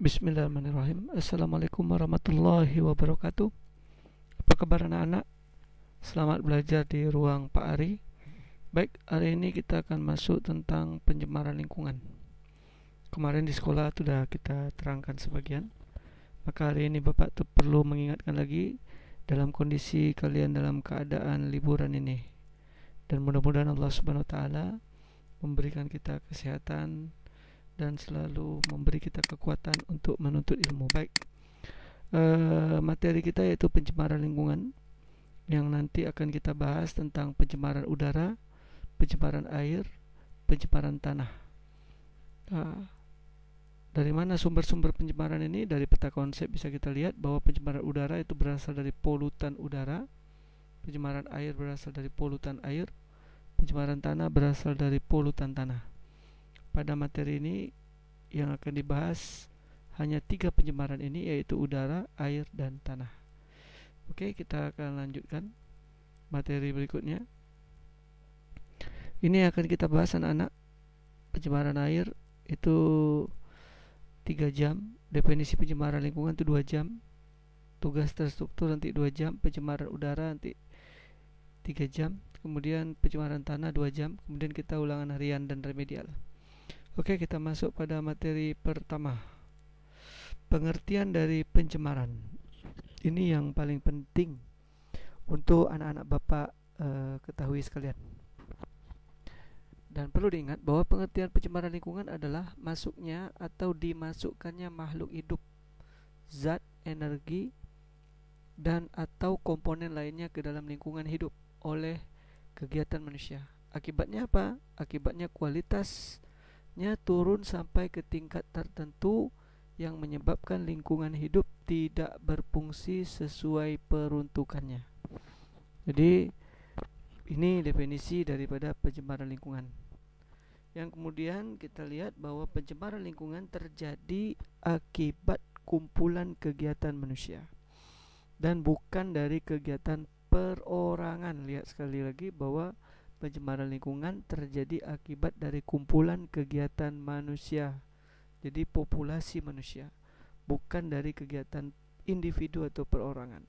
Bismillahirrahmanirrahim. Assalamualaikum warahmatullahi wabarakatuh. Apa kabar anak-anak? Selamat belajar di ruang Pak Ari. Baik, hari ini kita akan masuk tentang pencemaran lingkungan. Kemarin di sekolah sudah kita terangkan sebagian. Maka hari ini Bapak perlu mengingatkan lagi dalam kondisi kalian dalam keadaan liburan ini. Dan mudah-mudahan Allah Subhanahu wa taala memberikan kita kesehatan dan selalu memberi kita kekuatan untuk menuntut ilmu. Baik, materi kita yaitu pencemaran lingkungan, yang nanti akan kita bahas tentang pencemaran udara, pencemaran air, pencemaran tanah. Dari mana sumber-sumber pencemaran ini? Dari peta konsep bisa kita lihat bahwa pencemaran udara itu berasal dari polutan udara, pencemaran air berasal dari polutan air, pencemaran tanah berasal dari polutan tanah. Pada materi ini yang akan dibahas hanya 3 pencemaran ini, yaitu udara, air, dan tanah. Oke, kita akan lanjutkan materi berikutnya. Ini akan kita bahas anak-anak. Pencemaran air itu 3 jam. Definisi pencemaran lingkungan itu 2 jam. Tugas terstruktur nanti 2 jam. Pencemaran udara nanti 3 jam. Kemudian pencemaran tanah 2 jam. Kemudian kita ulangan harian dan remedial. Oke, kita masuk pada materi pertama. Pengertian dari pencemaran. Ini yang paling penting untuk anak-anak Bapak ketahui sekalian. Dan perlu diingat bahwa pengertian pencemaran lingkungan adalah masuknya atau dimasukkannya makhluk hidup, zat, energi, dan atau komponen lainnya ke dalam lingkungan hidup oleh kegiatan manusia. Akibatnya apa? Akibatnya kualitasnya turun sampai ke tingkat tertentu yang menyebabkan lingkungan hidup tidak berfungsi sesuai peruntukannya. Jadi ini definisi daripada pencemaran lingkungan. Yang kemudian kita lihat bahwa pencemaran lingkungan terjadi akibat kumpulan kegiatan manusia dan bukan dari kegiatan perorangan. Lihat sekali lagi bahwa pencemaran lingkungan terjadi akibat dari kumpulan kegiatan manusia. Jadi populasi manusia, bukan dari kegiatan individu atau perorangan.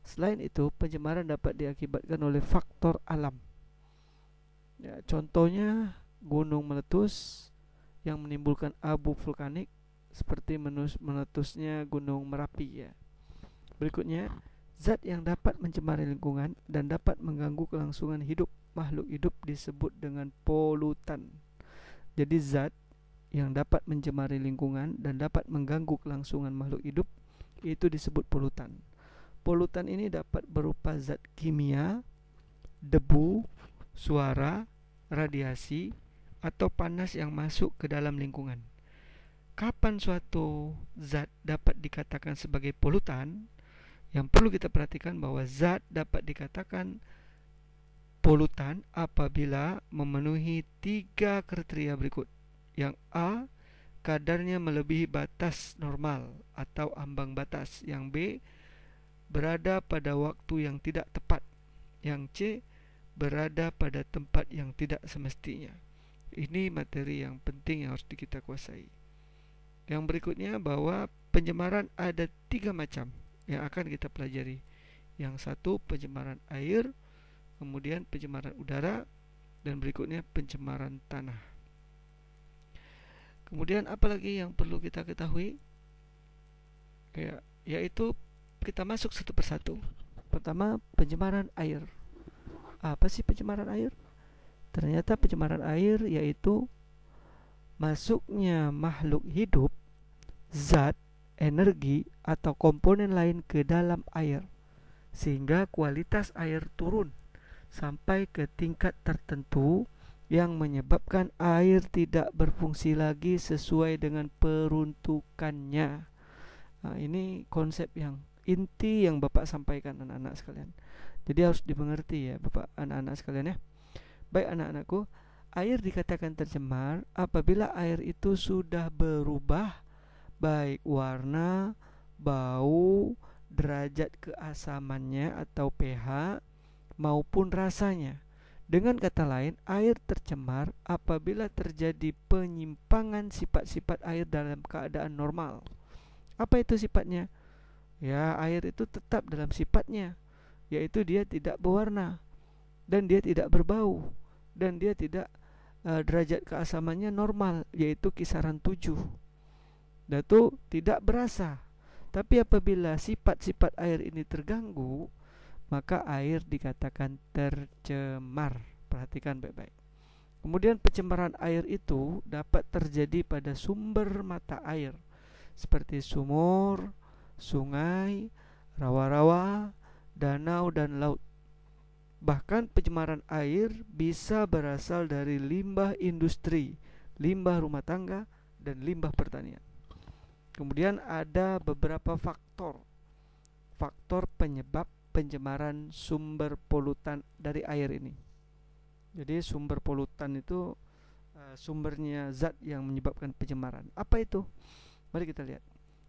Selain itu, pencemaran dapat diakibatkan oleh faktor alam. Ya, contohnya gunung meletus yang menimbulkan abu vulkanik seperti meletusnya gunung Merapi ya. Berikutnya, zat yang dapat mencemari lingkungan dan dapat mengganggu kelangsungan hidup makhluk hidup disebut dengan polutan. Jadi zat yang dapat mencemari lingkungan dan dapat mengganggu kelangsungan makhluk hidup itu disebut polutan. Polutan ini dapat berupa zat kimia, debu, suara, radiasi, atau panas yang masuk ke dalam lingkungan. Kapan suatu zat dapat dikatakan sebagai polutan? Yang perlu kita perhatikan bahwa zat dapat dikatakan polutan apabila memenuhi 3 kriteria berikut. Yang A, kadarnya melebihi batas normal atau ambang batas. Yang B, berada pada waktu yang tidak tepat. Yang C, berada pada tempat yang tidak semestinya. Ini materi yang penting yang harus kita kuasai. Yang berikutnya bahwa pencemaran ada 3 macam yang akan kita pelajari. Yang satu, pencemaran air, kemudian pencemaran udara, dan berikutnya pencemaran tanah. Kemudian apalagi yang perlu kita ketahui? Yaitu kita masuk satu persatu. Pertama, pencemaran air. Apa sih pencemaran air? Ternyata pencemaran air yaitu masuknya makhluk hidup, zat, energi, atau komponen lain ke dalam air sehingga kualitas air turun sampai ke tingkat tertentu yang menyebabkan air tidak berfungsi lagi sesuai dengan peruntukannya. Nah, ini konsep yang inti yang Bapak sampaikan anak-anak sekalian. Jadi harus dimengerti ya Bapak, anak-anak sekalian ya. Baik anak-anakku, air dikatakan tercemar apabila air itu sudah berubah baik warna, bau, derajat keasamannya atau pH maupun rasanya. Dengan kata lain, air tercemar apabila terjadi penyimpangan sifat-sifat air dalam keadaan normal. Apa itu sifatnya? Ya, air itu tetap dalam sifatnya, yaitu dia tidak berwarna dan dia tidak berbau dan dia tidak derajat keasamannya normal, yaitu kisaran 7. Dan itu tidak berasa. Tapi apabila sifat-sifat air ini terganggu, maka air dikatakan tercemar. Perhatikan baik-baik. Kemudian pencemaran air itu dapat terjadi pada sumber mata air seperti sumur, sungai, rawa-rawa, danau dan laut. Bahkan pencemaran air bisa berasal dari limbah industri, limbah rumah tangga, dan limbah pertanian. Kemudian ada beberapa faktor penyebab pencemaran sumber polutan dari air ini. Jadi sumber polutan itu sumbernya zat yang menyebabkan pencemaran. Apa itu? Mari kita lihat.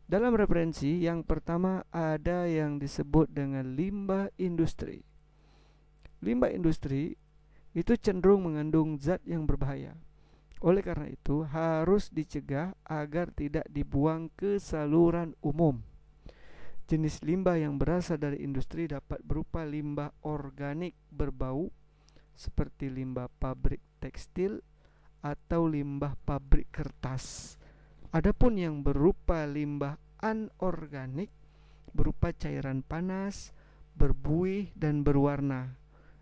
Dalam referensi yang pertama ada yang disebut dengan limbah industri. Limbah industri itu cenderung mengandung zat yang berbahaya. Oleh karena itu harus dicegah agar tidak dibuang ke saluran umum. Jenis limbah yang berasal dari industri dapat berupa limbah organik berbau seperti limbah pabrik tekstil atau limbah pabrik kertas. Adapun yang berupa limbah anorganik berupa cairan panas, berbuih dan berwarna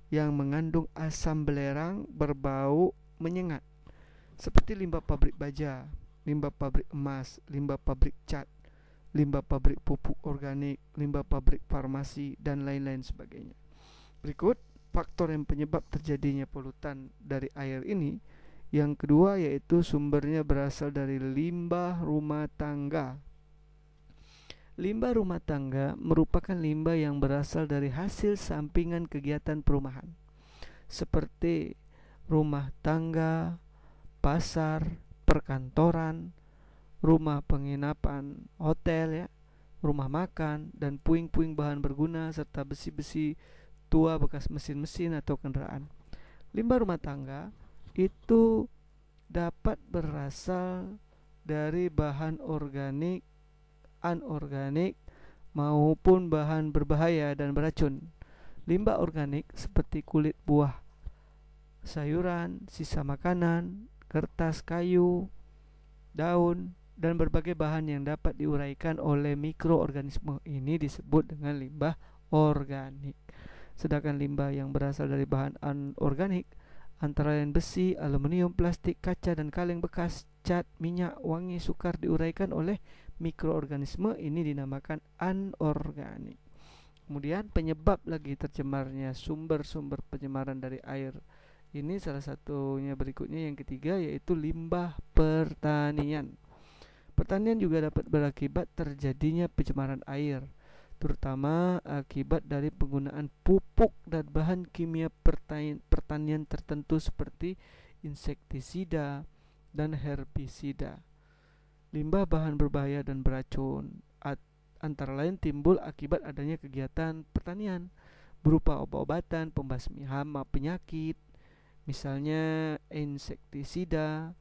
yang mengandung asam belerang berbau menyengat seperti limbah pabrik baja, limbah pabrik emas, limbah pabrik cat, limbah pabrik pupuk organik, limbah pabrik farmasi dan lain-lain sebagainya. Berikut faktor yang penyebab terjadinya polutan dari air ini. Yang kedua yaitu sumbernya berasal dari limbah rumah tangga. Limbah rumah tangga merupakan limbah yang berasal dari hasil sampingan kegiatan perumahan seperti rumah tangga, pasar, perkantoran, rumah penginapan, hotel ya, rumah makan, dan puing-puing bahan berguna serta besi-besi tua bekas mesin-mesin atau kendaraan. Limbah rumah tangga itu dapat berasal dari bahan organik, anorganik maupun bahan berbahaya dan beracun. Limbah organik seperti kulit buah, sayuran, sisa makanan, kertas kayu, daun, dan berbagai bahan yang dapat diuraikan oleh mikroorganisme ini disebut dengan limbah organik. Sedangkan limbah yang berasal dari bahan anorganik antara lain besi, aluminium, plastik, kaca, dan kaleng bekas, cat, minyak, wangi, sukar diuraikan oleh mikroorganisme ini dinamakan anorganik. Kemudian penyebab lagi tercemarnya sumber-sumber pencemaran dari air ini salah satunya berikutnya yang ketiga yaitu limbah pertanian. Pertanian juga dapat berakibat terjadinya pencemaran air, terutama akibat dari penggunaan pupuk dan bahan kimia pertanian tertentu seperti insektisida dan herbisida. Limbah bahan berbahaya dan beracun antara lain timbul akibat adanya kegiatan pertanian berupa obat-obatan pembasmi hama penyakit, misalnya insektisida,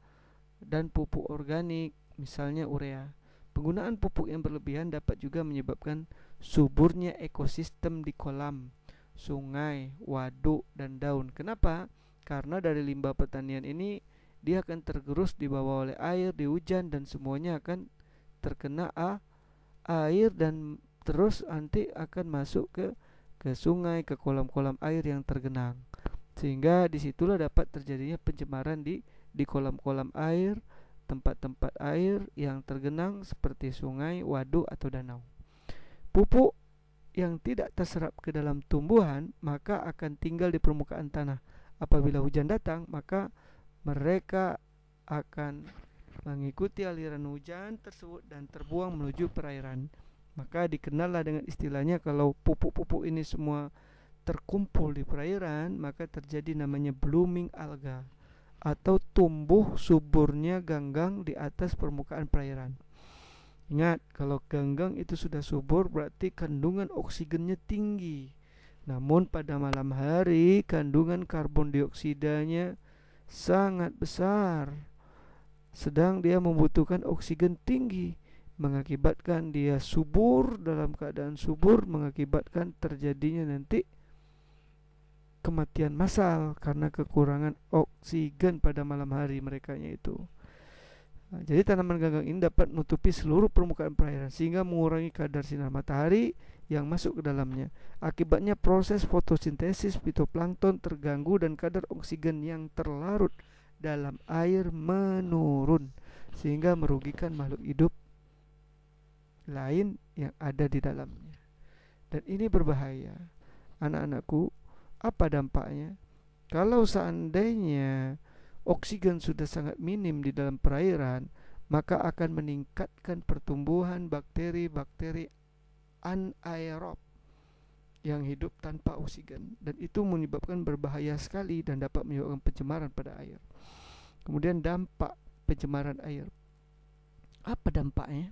dan pupuk organik, misalnya urea. Penggunaan pupuk yang berlebihan dapat juga menyebabkan suburnya ekosistem di kolam, sungai, waduk, dan daun. Kenapa? Karena dari limbah pertanian ini dia akan tergerus dibawa oleh air di hujan dan semuanya akan terkena air dan terus nanti akan masuk ke sungai, ke kolam-kolam air yang tergenang. Sehingga disitulah dapat terjadinya pencemaran di kolam-kolam air, tempat-tempat air yang tergenang seperti sungai, waduk atau danau. Pupuk yang tidak terserap ke dalam tumbuhan maka akan tinggal di permukaan tanah. Apabila hujan datang, maka mereka akan mengikuti aliran hujan tersebut dan terbuang menuju perairan. Maka dikenallah dengan istilahnya kalau pupuk-pupuk ini semua terkumpul di perairan, maka terjadi namanya blooming alga atau tumbuh suburnya ganggang di atas permukaan perairan. Ingat, kalau ganggang itu sudah subur berarti kandungan oksigennya tinggi. Namun pada malam hari kandungan karbon dioksidanya sangat besar, sedang dia membutuhkan oksigen tinggi. mengakibatkan dia subur, dalam keadaan subur mengakibatkan terjadinya nanti kematian massal karena kekurangan oksigen pada malam hari merekanya itu. Nah, jadi tanaman ganggang ini dapat menutupi seluruh permukaan perairan sehingga mengurangi kadar sinar matahari yang masuk ke dalamnya. Akibatnya proses fotosintesis fitoplankton terganggu dan kadar oksigen yang terlarut dalam air menurun sehingga merugikan makhluk hidup lain yang ada di dalamnya. Dan ini berbahaya. Anak-anakku, apa dampaknya? Kalau seandainya oksigen sudah sangat minim di dalam perairan, maka akan meningkatkan pertumbuhan bakteri-bakteri anaerob yang hidup tanpa oksigen, dan itu menyebabkan berbahaya sekali dan dapat menyebabkan pencemaran pada air. Kemudian dampak pencemaran air. Apa dampaknya?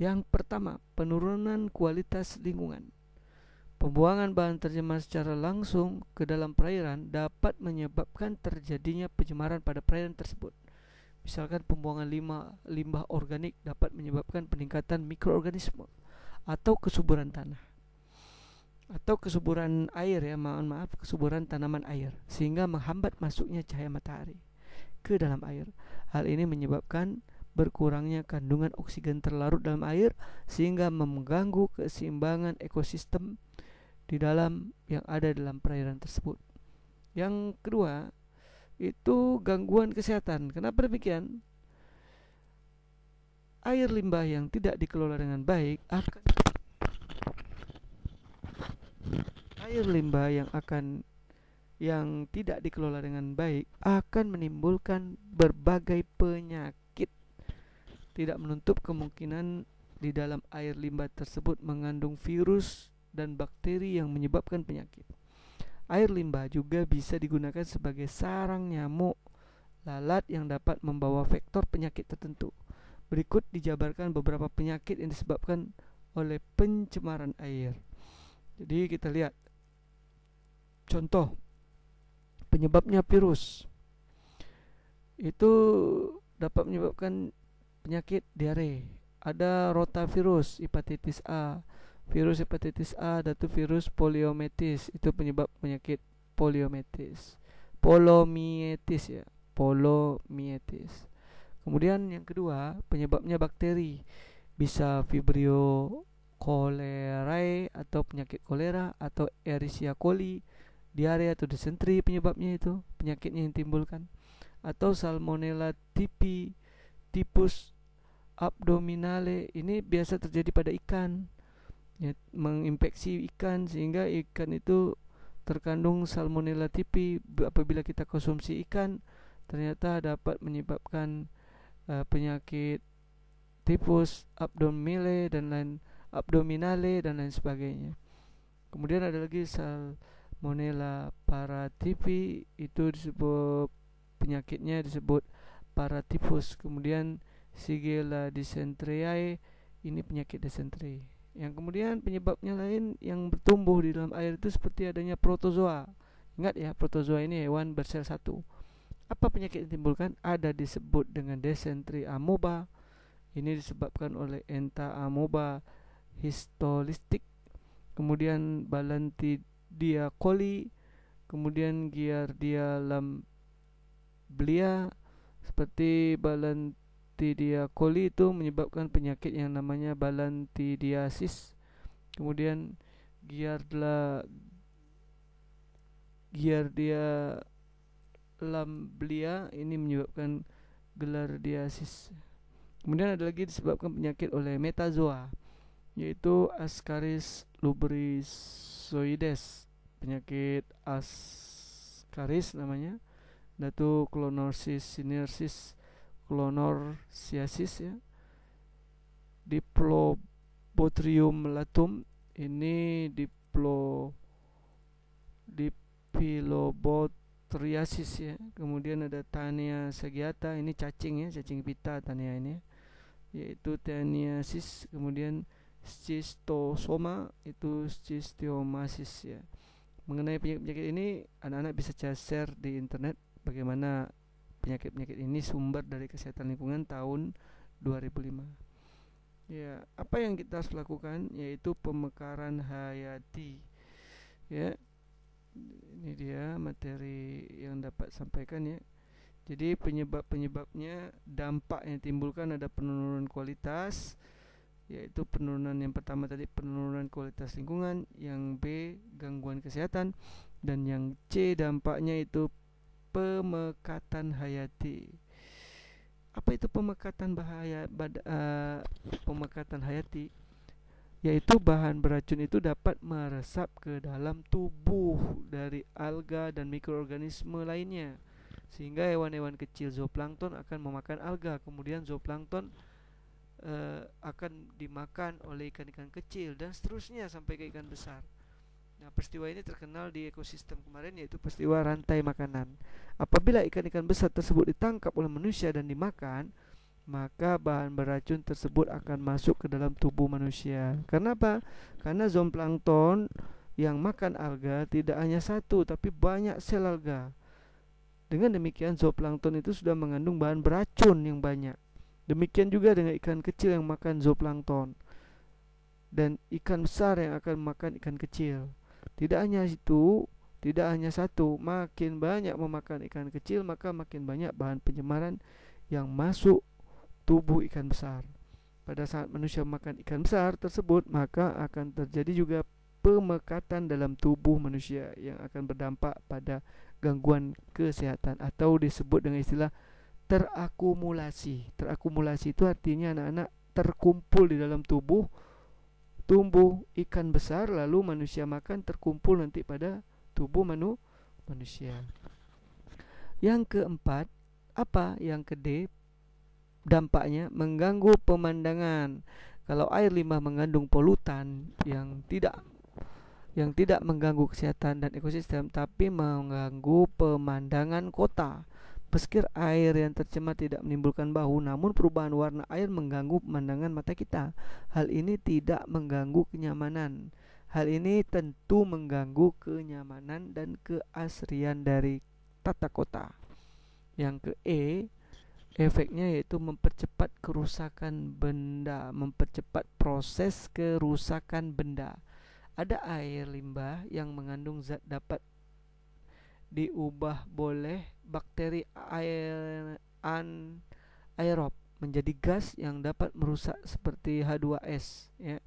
Yang pertama, penurunan kualitas lingkungan. Pembuangan bahan tercemar secara langsung ke dalam perairan dapat menyebabkan terjadinya pencemaran pada perairan tersebut. Misalkan pembuangan limbah organik dapat menyebabkan peningkatan mikroorganisme atau kesuburan tanah atau kesuburan air kesuburan tanaman air, sehingga menghambat masuknya cahaya matahari ke dalam air. Hal ini menyebabkan berkurangnya kandungan oksigen terlarut dalam air sehingga mengganggu keseimbangan ekosistem di dalam yang ada dalam perairan tersebut. Yang kedua, itu gangguan kesehatan. Kenapa demikian? Air limbah yang tidak dikelola dengan baik yang tidak dikelola dengan baik akan menimbulkan berbagai penyakit. Tidak menutup kemungkinan di dalam air limbah tersebut mengandung virus dan bakteri yang menyebabkan penyakit. Air limbah juga bisa digunakan sebagai sarang nyamuk lalat yang dapat membawa vektor penyakit tertentu. Berikut dijabarkan beberapa penyakit yang disebabkan oleh pencemaran air. Jadi kita lihat contoh penyebabnya virus. Itu dapat menyebabkan penyakit diare. Ada rotavirus, hepatitis A. Virus hepatitis A atau virus poliomielitis, itu penyebab penyakit poliomielitis. Polomyelitis. Kemudian yang kedua, penyebabnya bakteri. Bisa Vibrio cholerae atau penyakit kolera, atau Escherichia coli, diare atau disentri penyebabnya itu, penyakitnya yang timbulkan. Atau Salmonella typhi, tipus abdominale, ini biasa terjadi pada ikan. Menginfeksi ikan sehingga ikan itu terkandung Salmonella typhi. Apabila kita konsumsi ikan, ternyata dapat menyebabkan penyakit tipus abdominale dan lain sebagainya. Kemudian ada lagi Salmonella paratyphi, itu disebut penyakitnya disebut paratyphus. Kemudian Shigella dysenteriae, ini penyakit disenteri. Yang kemudian penyebabnya lain yang bertumbuh di dalam air itu seperti adanya protozoa. Ingat ya, protozoa ini hewan bersel satu. Apa penyakit yang ditimbulkan? Ada disebut dengan dysentery amoeba. Ini disebabkan oleh Entamoeba histolytic. Kemudian Balantidia coli. Kemudian Giardia lamblia. Seperti Balantidia coli itu menyebabkan penyakit yang namanya balantidiasis. Kemudian Giardia lamblia ini menyebabkan giardiasis. Kemudian ada lagi disebabkan penyakit oleh metazoa, yaitu Ascaris lubrisoides, penyakit Ascaris namanya. Datu clonorsis sinensis, clonorsiasis ya. Diplobotrium latum, ini Diplobotriasis ya. Kemudian ada Tania sagiata, ini cacing ya, cacing pita Tania ini, yaitu Taniasis. Kemudian Schistosoma, itu Schistiomasis ya. Mengenai penyakit-penyakit ini, anak-anak bisa share di internet bagaimana penyakit-penyakit ini sumber dari Kesehatan Lingkungan tahun 2005. Ya, apa yang kita harus lakukan yaitu pemekaran hayati. Ya, ini dia materi yang dapat sampaikan ya. Jadi penyebab-penyebabnya, dampak yang timbulkan ada penurunan kualitas, yaitu penurunan yang pertama tadi penurunan kualitas lingkungan, yang B gangguan kesehatan, dan yang C dampaknya itu pemekatan hayati. Apa itu pemekatan hayati? Yaitu bahan beracun itu dapat meresap ke dalam tubuh dari alga dan mikroorganisme lainnya, sehingga hewan-hewan kecil zooplankton akan memakan alga, kemudian zooplankton akan dimakan oleh ikan-ikan kecil, dan seterusnya sampai ke ikan besar. Nah, peristiwa ini terkenal di ekosistem kemarin, yaitu peristiwa rantai makanan. Apabila ikan-ikan besar tersebut ditangkap oleh manusia dan dimakan, maka bahan beracun tersebut akan masuk ke dalam tubuh manusia. Karena apa? Karena zooplankton yang makan alga tidak hanya satu, tapi banyak sel alga. Dengan demikian, zooplankton itu sudah mengandung bahan beracun yang banyak. Demikian juga dengan ikan kecil yang makan zooplankton, dan ikan besar yang akan makan ikan kecil. Tidak hanya itu, tidak hanya satu, makin banyak memakan ikan kecil, maka makin banyak bahan pencemaran yang masuk tubuh ikan besar. Pada saat manusia makan ikan besar tersebut, maka akan terjadi juga pemekatan dalam tubuh manusia yang akan berdampak pada gangguan kesehatan, atau disebut dengan istilah terakumulasi. Terakumulasi itu artinya anak-anak terkumpul di dalam tumbuh ikan besar, lalu manusia makan, terkumpul nanti pada tubuh manusia. Yang keempat, apa? Yang ke D, dampaknya mengganggu pemandangan. Kalau air limbah mengandung polutan yang tidak mengganggu kesehatan dan ekosistem, tapi mengganggu pemandangan kota. Meski air yang tercemar tidak menimbulkan bau, namun perubahan warna air mengganggu pemandangan mata kita. Hal ini tidak mengganggu kenyamanan. Hal ini tentu mengganggu kenyamanan dan keasrian dari tata kota. Yang ke E, efeknya yaitu mempercepat kerusakan benda, mempercepat proses kerusakan benda. Ada air limbah yang mengandung zat dapat diubah boleh bakteri anaerob menjadi gas yang dapat merusak, seperti H2S ya,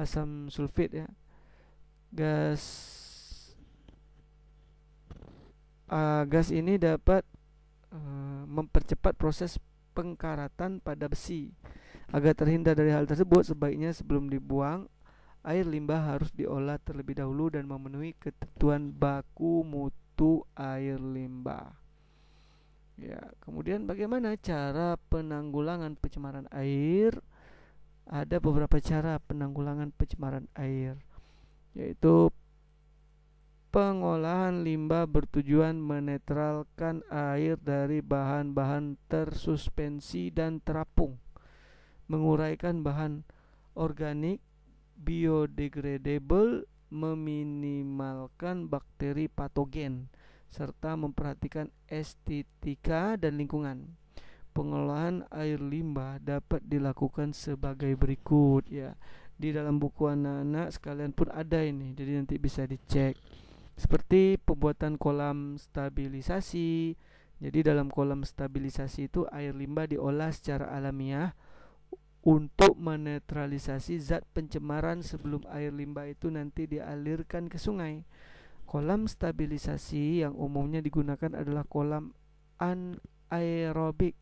asam sulfit ya. Gas ini dapat mempercepat proses pengkaratan pada besi. Agar terhindar dari hal tersebut, sebaiknya sebelum dibuang, air limbah harus diolah terlebih dahulu dan memenuhi ketentuan baku mutu air limbah. Ya, kemudian bagaimana cara penanggulangan pencemaran air? Ada beberapa cara penanggulangan pencemaran air, yaitu pengolahan limbah bertujuan menetralkan air dari bahan-bahan tersuspensi dan terapung, menguraikan bahan organik biodegradable, meminimalkan bakteri patogen, serta memperhatikan estetika dan lingkungan. Pengolahan air limbah dapat dilakukan sebagai berikut ya. Di dalam buku anak-anak sekalian pun ada ini, jadi nanti bisa dicek. Seperti pembuatan kolam stabilisasi. Jadi dalam kolam stabilisasi itu air limbah diolah secara alamiah untuk menetralisasi zat pencemaran sebelum air limbah itu nanti dialirkan ke sungai. Kolam stabilisasi yang umumnya digunakan adalah kolam anaerobik,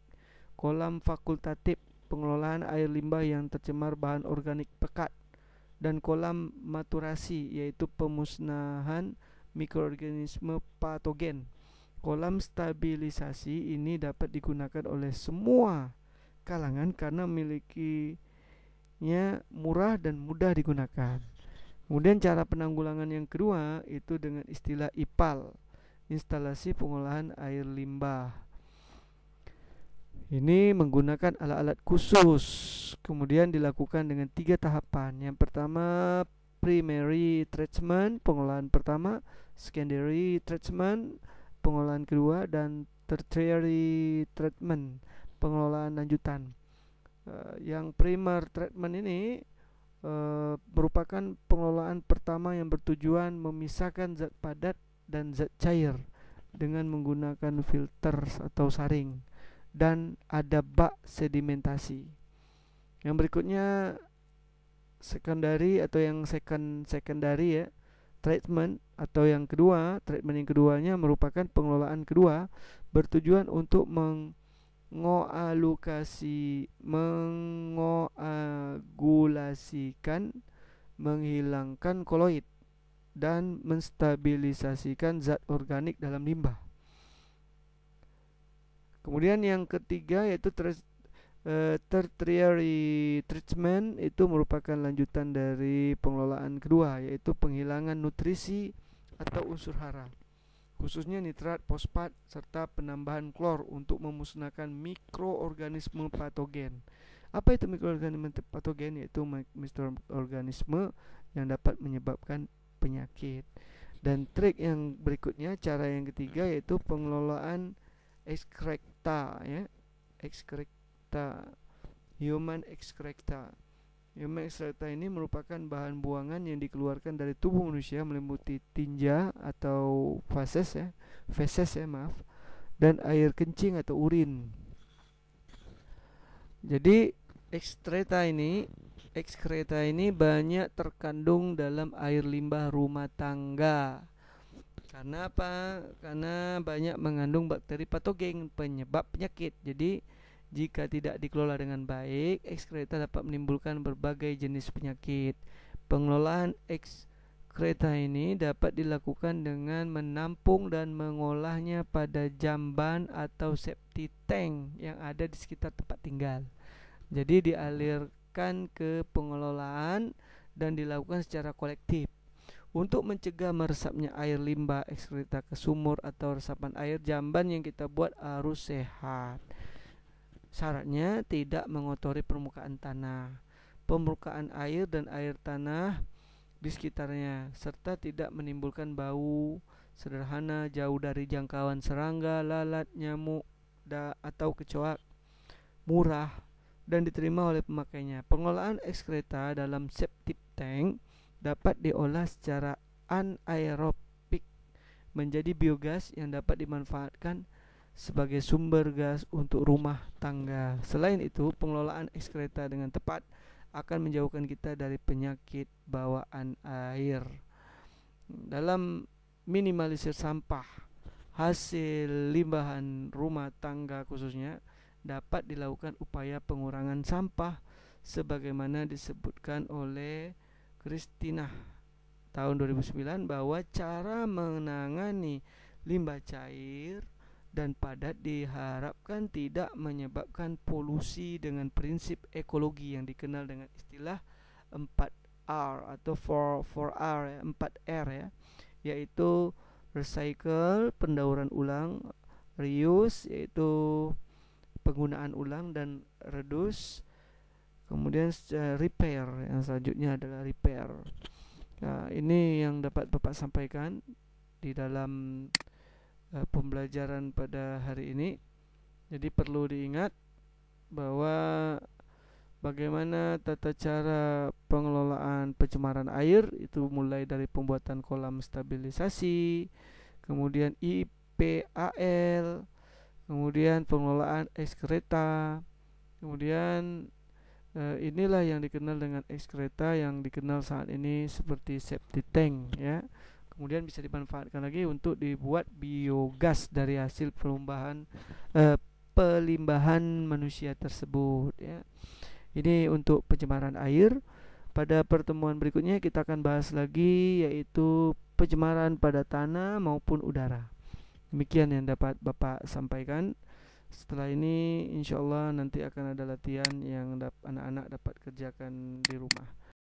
kolam fakultatif pengelolaan air limbah yang tercemar bahan organik pekat, dan kolam maturasi yaitu pemusnahan mikroorganisme patogen. Kolam stabilisasi ini dapat digunakan oleh semua kalangan karena memilikinya murah dan mudah digunakan. Kemudian cara penanggulangan yang kedua itu dengan istilah IPAL, instalasi pengolahan air limbah. Ini menggunakan alat-alat khusus, kemudian dilakukan dengan 3 tahapan. Yang pertama primary treatment, pengolahan pertama, secondary treatment, pengolahan kedua, dan tertiary treatment, pengelolaan lanjutan. Yang primer treatment ini merupakan pengelolaan pertama yang bertujuan memisahkan zat padat dan zat cair dengan menggunakan filter atau saring, dan ada bak sedimentasi. Yang berikutnya secondary atau yang secondary ya, treatment atau yang kedua, treatment yang keduanya merupakan pengelolaan kedua bertujuan untuk mengoagulasikan, menghilangkan koloid dan menstabilisasikan zat organik dalam limbah. Kemudian yang ketiga yaitu tertiary treatment, itu merupakan lanjutan dari pengelolaan kedua, yaitu penghilangan nutrisi atau unsur hara, khususnya nitrat, fosfat, serta penambahan klor untuk memusnahkan mikroorganisme patogen. Apa itu mikroorganisme patogen? Yaitu mikroorganisme yang dapat menyebabkan penyakit. Dan trik yang berikutnya, cara yang ketiga, yaitu pengelolaan excreta ya, excreta, human excreta. Human excreta ini merupakan bahan buangan yang dikeluarkan dari tubuh manusia meliputi tinja atau feses dan air kencing atau urin. Jadi excreta ini banyak terkandung dalam air limbah rumah tangga. Karena apa? Karena banyak mengandung bakteri patogen penyebab penyakit. Jadi jika tidak dikelola dengan baik, ekskreta dapat menimbulkan berbagai jenis penyakit. Pengelolaan ekskreta ini dapat dilakukan dengan menampung dan mengolahnya pada jamban atau septic tank yang ada di sekitar tempat tinggal. Jadi dialirkan ke pengelolaan dan dilakukan secara kolektif. Untuk mencegah meresapnya air limbah ekskreta ke sumur atau resapan air, jamban yang kita buat harus sehat. Syaratnya tidak mengotori permukaan tanah, permukaan air dan air tanah di sekitarnya, serta tidak menimbulkan bau. Sederhana, jauh dari jangkauan serangga, lalat, nyamuk, atau kecoak. Murah dan diterima oleh pemakainya. Pengolahan ekskreta dalam septic tank dapat diolah secara anaerobik menjadi biogas yang dapat dimanfaatkan sebagai sumber gas untuk rumah tangga. Selain itu, pengelolaan ekskreta dengan tepat akan menjauhkan kita dari penyakit bawaan air. Dalam minimalisir sampah hasil limbahan rumah tangga khususnya, dapat dilakukan upaya pengurangan sampah sebagaimana disebutkan oleh Christina tahun 2009 bahwa cara menangani limbah cair dan padat diharapkan tidak menyebabkan polusi dengan prinsip ekologi yang dikenal dengan istilah 4R atau 4R, 4R ya, yaitu recycle, pendauran ulang, reuse yaitu penggunaan ulang, dan reduce, kemudian repair, yang selanjutnya adalah repair. Nah, ini yang dapat Bapak sampaikan di dalam pembelajaran pada hari ini. Jadi perlu diingat bahwa bagaimana tata cara pengelolaan pencemaran air itu mulai dari pembuatan kolam stabilisasi, kemudian IPAL, kemudian pengelolaan ekskreta, kemudian inilah yang dikenal dengan ekskreta yang dikenal saat ini seperti septic tank ya. Kemudian bisa dimanfaatkan lagi untuk dibuat biogas dari hasil pelimbahan manusia tersebut ya. Ini untuk pencemaran air. Pada pertemuan berikutnya kita akan bahas lagi, yaitu pencemaran pada tanah maupun udara. Demikian yang dapat Bapak sampaikan. Setelah ini insya Allah nanti akan ada latihan yang anak-anak dapat kerjakan di rumah.